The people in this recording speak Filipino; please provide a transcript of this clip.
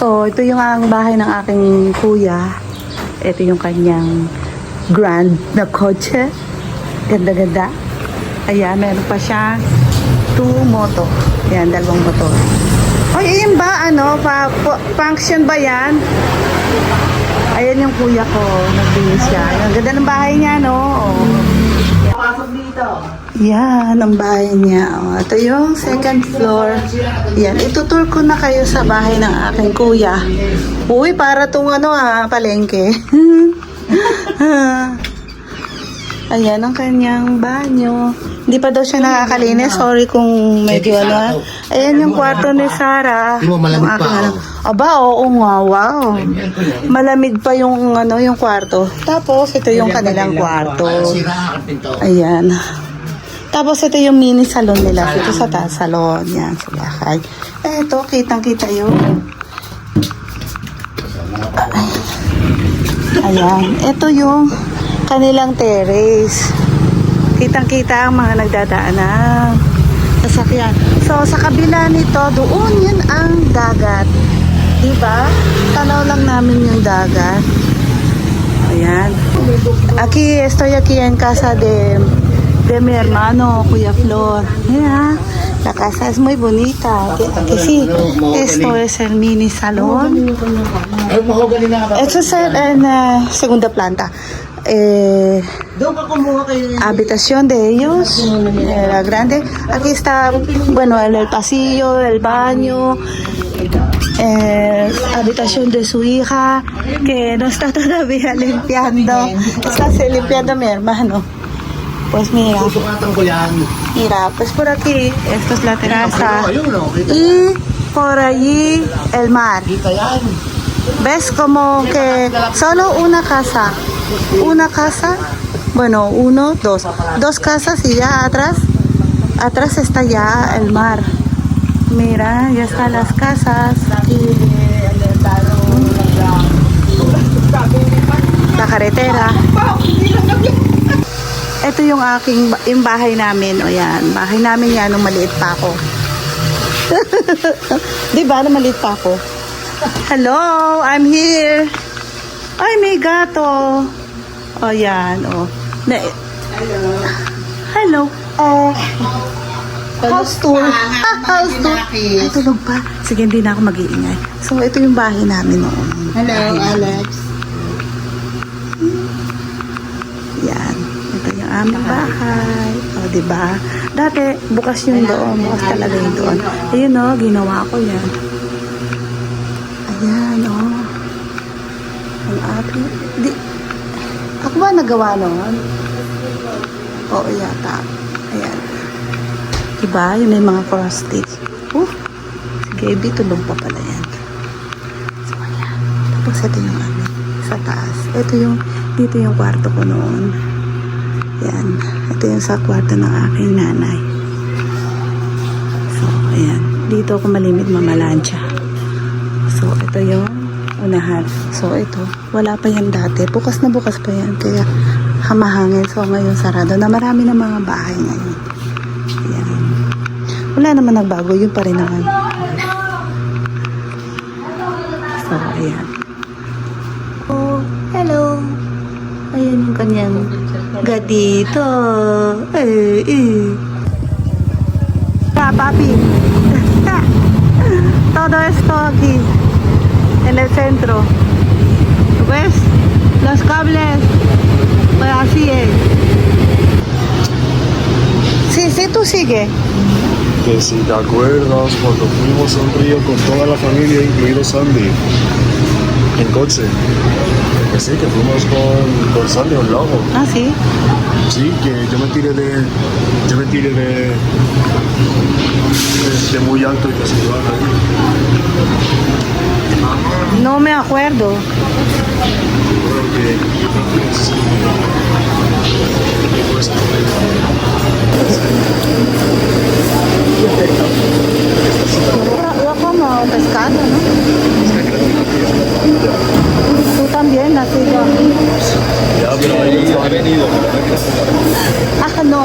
So, ito yung ang bahay ng aking kuya. Ito yung kanyang grand na kotse. Ganda-ganda. Ayan, meron pa siya 2 moto. Ayan, 2 motor. Ay, yun ba? Ano? Function ba yan? Ayan yung kuya ko. Nagbihis siya. Ang ganda ng bahay niya, no? Oh. Pasok dito. Yan, ang bahay niya. Oh, ito yung second floor. Yan, itutur ko na kayo sa bahay ng aking kuya. Uy, para tong palengke. Ayan ang kanyang banyo. Hindi pa daw siya nakakalinis. Sorry kung medyo Ayan yung kwarto ni Sarah. Di mo malamig pa, Aba, oo nga, wow. Malamig pa yung yung kwarto. Tapos ito yung kanilang kwarto. Ayan. Tapos ito yung mini salon nila. Ito sa salon. Yan, sa bahay. Eto, kitang-kita yun. Ayan. Ito yung kanilang terrace. Kitang-kita ang mga nagdadaan ng sasakyan. So, sa kabila nito, doon yun ang dagat. Diba? Tanaw lang namin yung dagat. Ayan. Aquí, estoy aquí en casa de mi hermano, Kuya Flor. Mira, la casa es muy bonita. Que sí, esto es el mini salón. Esto es en segunda planta. Habitación de ellos, era grande. Aquí está, bueno, el pasillo, el baño, habitación de su hija, que no está todavía limpiando. Está limpiando mi hermano. Pues mira, pues por aquí, esta es la terraza y por allí el mar. ¿Ves? Como que solo una casa, bueno, 1, 2, 2 casas y ya atrás está ya el mar. Mira, ya están las casas. La carretera. Ito yung yung bahay namin. O yan, bahay namin yan nung maliit pa ako. Diba, nung maliit pa ako? Hello, I'm here. Ay, may gato. O yan, o. Hello. House tour. House tour. Ay, tulog pa. Sige, hindi na ako mag-iingay. So, ito yung bahay namin noon. Hello, Alex. Yan. Ito yung aming bahay. O, diba? Dati, bukas yung doon. Bukas talaga yung doon. Ayun, o. Ginawa ko yan. Ayan, o. Ang ating... Ako ba nagawa noon? Oo, yata. Ayan. Diba? Yung may mga cross stitch. Si Gaby, tulog pa pala yan. So, ayan. Tapos ito yung sa taas. Ito yung, dito yung kwarto ko noon. Yan. Ito yung sa kwarto ng aking nanay. So, ayan. Dito ako malimit mamalansya. So, ito yung unahan. So, ito. Wala pa yan dati. Bukas na bukas pa yan. Kaya, hamahangin. So, ngayon sarado na marami ng mga bahay ngayon. Ayan. Wala naman nagbago. Yun pa rin naman. So, ayan. Oh, hello. Ayan yung kanyang gatito. Papi. Todo esto aquí. En el centro. ¿Ves? Los cables. Pues así es. Sí, tú sigue. Que si te acuerdas cuando fuimos a un río con toda la familia, incluido Sandy, en coche. Que sí, que fuimos con Sandy a un lago. Ah, sí. Sí, que yo me tiré de muy alto y que se iban ahí. No me acuerdo. Creo que Yo como pescado, ¿no? Tú también, así yo. ya, pero ahí está venido. Ah, no.